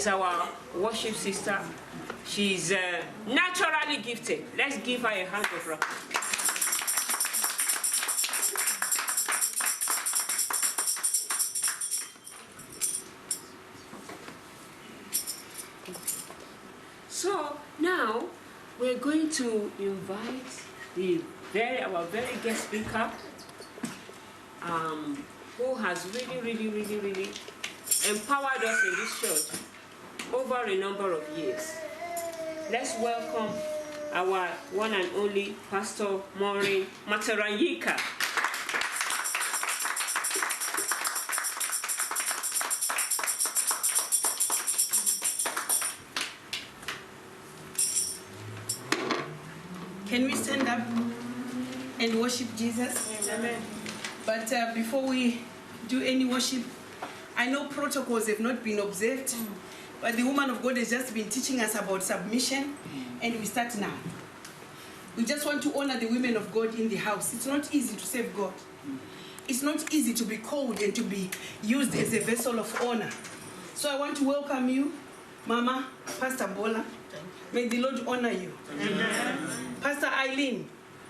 is our worship sister. She's naturally gifted. Let's give her a hand of applause. So now we're going to invite our very guest speaker, who has really empowered us in this church over a number of years. Let's welcome our one and only Pastor Maureen Mataranyika. Can we stand up and worship Jesus? Amen. But before we do any worship, I know protocols have not been observed, but the woman of God has just been teaching us about submission, and we start now. We just want to honor the women of God in the house. It's not easy to serve God. It's not easy to be called and to be used as a vessel of honor. So I want to welcome you, Mama, Pastor Bola. May the Lord honor you. Amen. Pastor Eileen,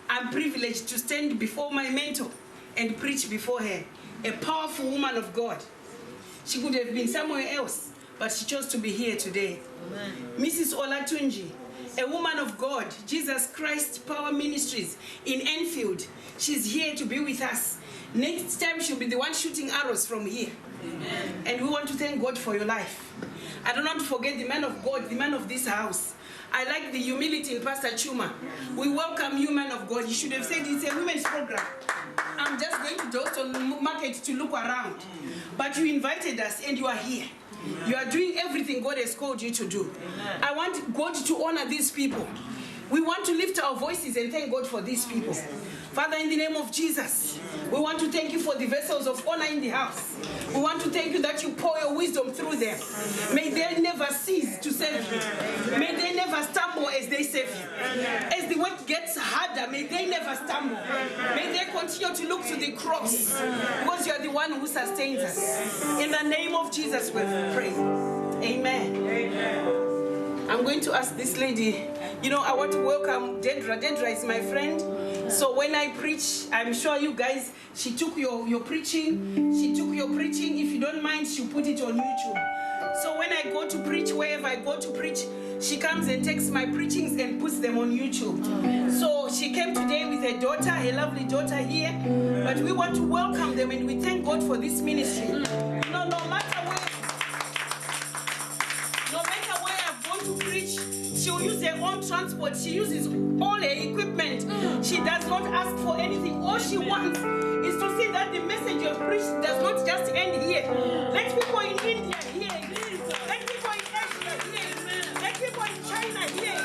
I'm privileged to stand before my mentor and preach before her. A powerful woman of God. She could have been somewhere else, but she chose to be here today. Amen. Mrs. Olatunji, a woman of God, Jesus Christ Power Ministries in Enfield. She's here to be with us. Next time she'll be the one shooting arrows from here. Amen. And we want to thank God for your life. I do not forget the man of God, the man of this house. I like the humility in Pastor Chuma. We welcome you, man of God. You should have said it's a women's program. I'm just going to Dalston Market to look around. But you invited us and you are here. You are doing everything God has called you to do. I want God to honor these people. We want to lift our voices and thank God for these people. Father, in the name of Jesus, we want to thank you for the vessels of honor in the house. We want to thank you that you pour your wisdom through them. May they never cease to serve you. May they never stumble as they serve you. As the work gets harder, may they never stumble. May they continue to look to the cross, because you are the one who sustains us. In the name of Jesus, we pray. Amen. Amen. I'm going to ask this lady, I want to welcome Dedra. Dedra is my friend. So when I preach, I'm sure you guys, she took your preaching. She took your preaching. If you don't mind, she'll put it on YouTube. So when I go to preach, wherever I go to preach, she comes and takes my preachings and puts them on YouTube. So she came today with her daughter, a lovely daughter here. But we want to welcome them and we thank God for this ministry. No matter where I've gone to preach, she'll use her own transport. She uses all her equipment. She does not ask for anything. All she wants is to see that the message you've preached does not just end here. Let people in India hear it. Let people in Asia hear it. Let people in China hear it.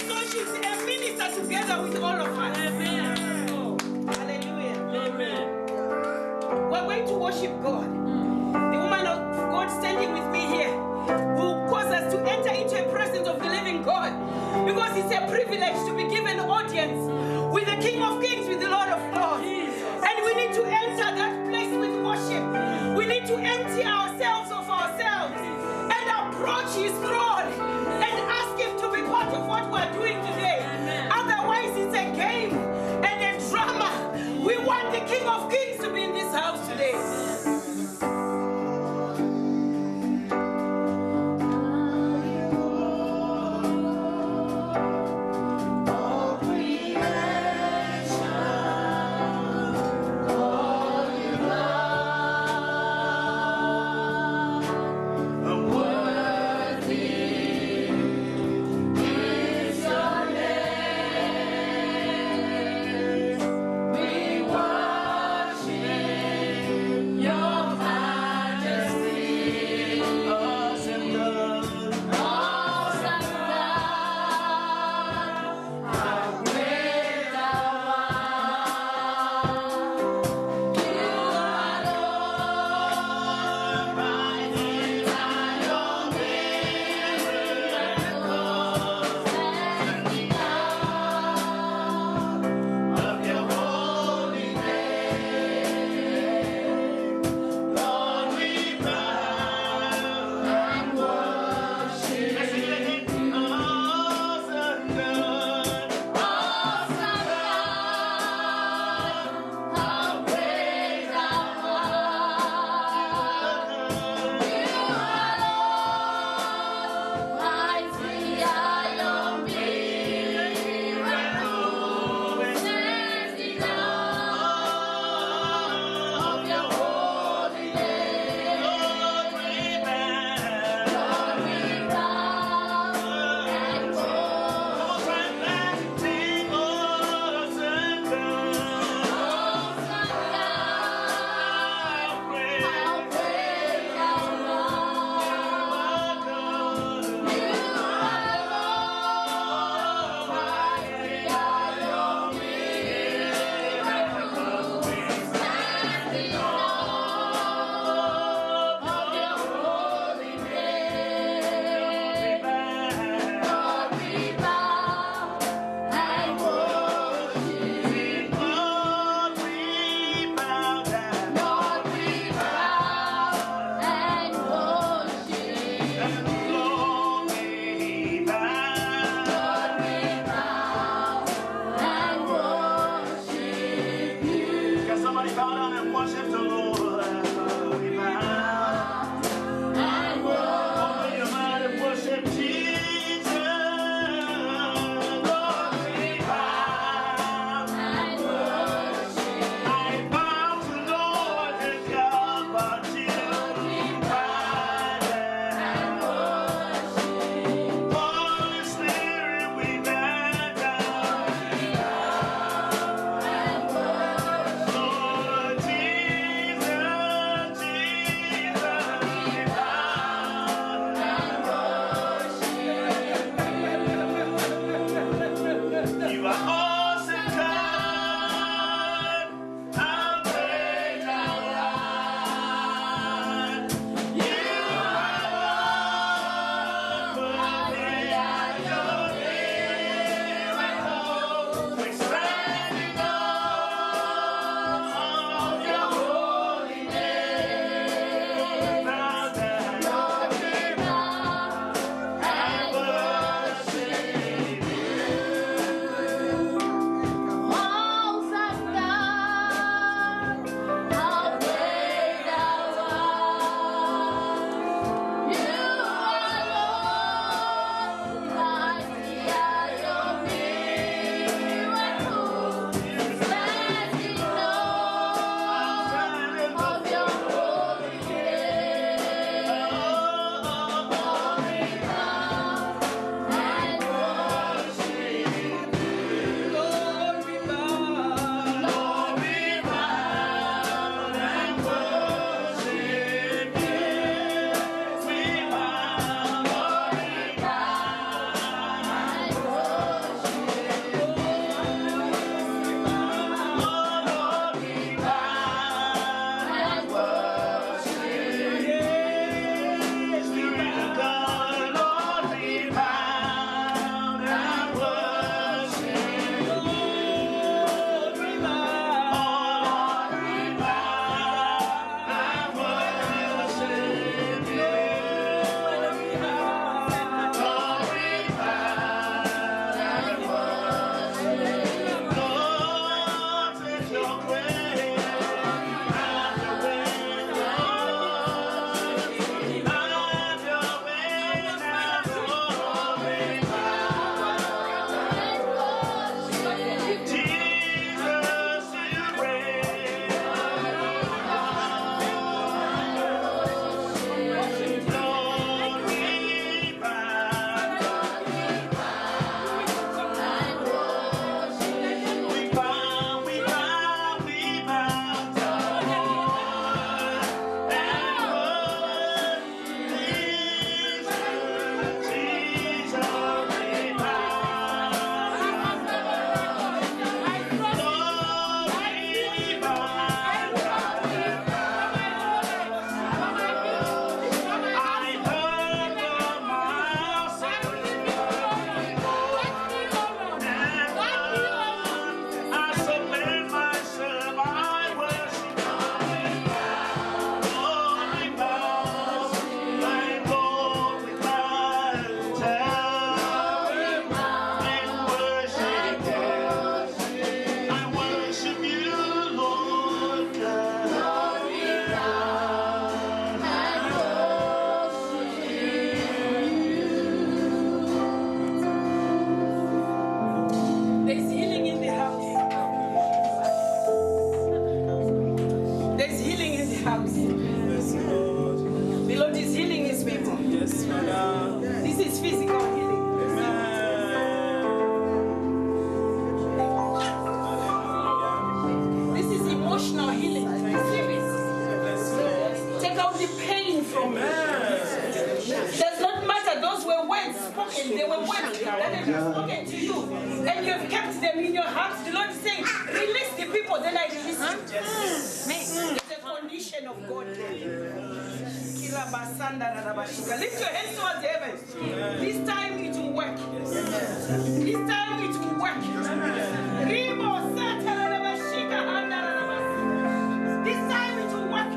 So she's a minister together with all of us. Amen. Oh, hallelujah. Amen. We're going to worship God. The woman of God standing with me here will cause us to enter into a presence of the living God, because it's a privilege to be given audience with the King of Kings, with the Lord of Lords. And we need to enter that place with worship. We need to empty ourselves of ourselves and approach his throne and ask him to be part of what we're doing today. Otherwise, it's a game and a drama. We want the King of Kings to be in this house today. Worthy This is physical healing. This is emotional healing. Receive it. Take out the pain from you. Does not matter, those were words spoken. They were words that have been spoken to you. And you have kept them in your heart. The Lord is saying, release the people, then I release you. It's a condition of God. Lift your hands towards heaven. This time it will work. This time it will work. This time it will work.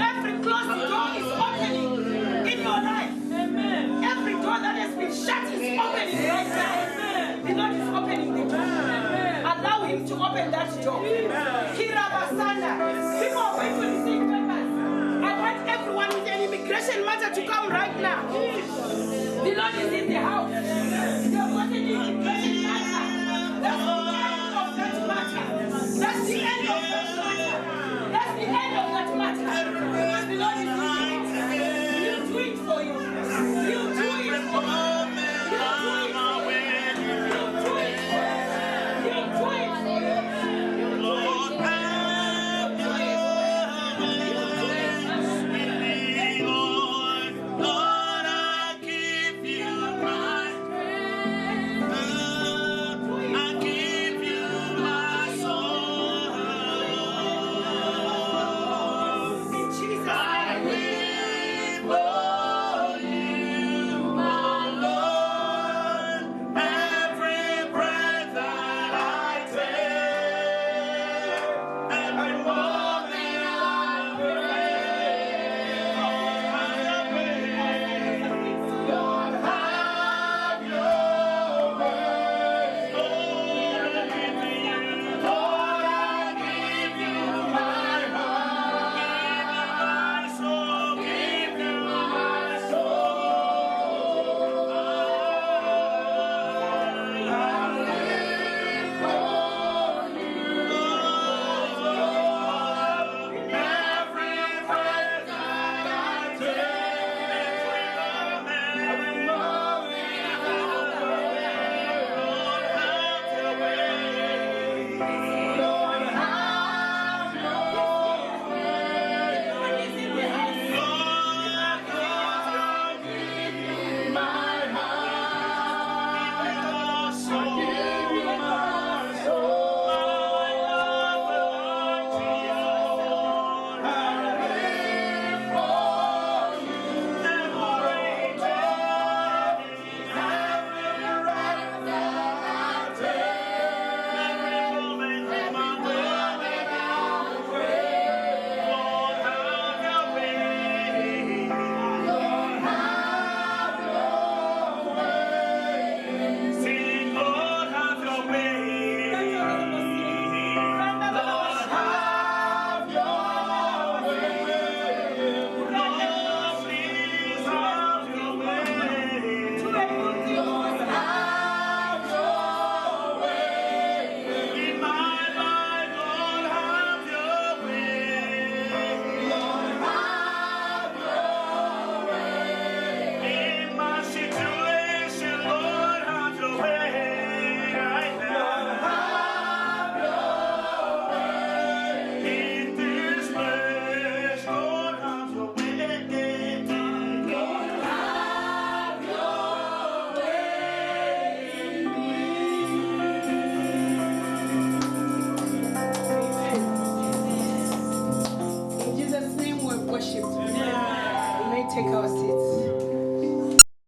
Every closed door is opening in your life. Every door that has been shut is opening right now. The Lord is opening the door. Allow Him to open that door. People are going to receive papers. I want everyone with an immigration matter to come right now. The Lord is in the house. They have got an immigration matter. That's the end of that matter. That's the end of that matter. That's the end of that matter. Because the Lord is in the house. He'll do it for you.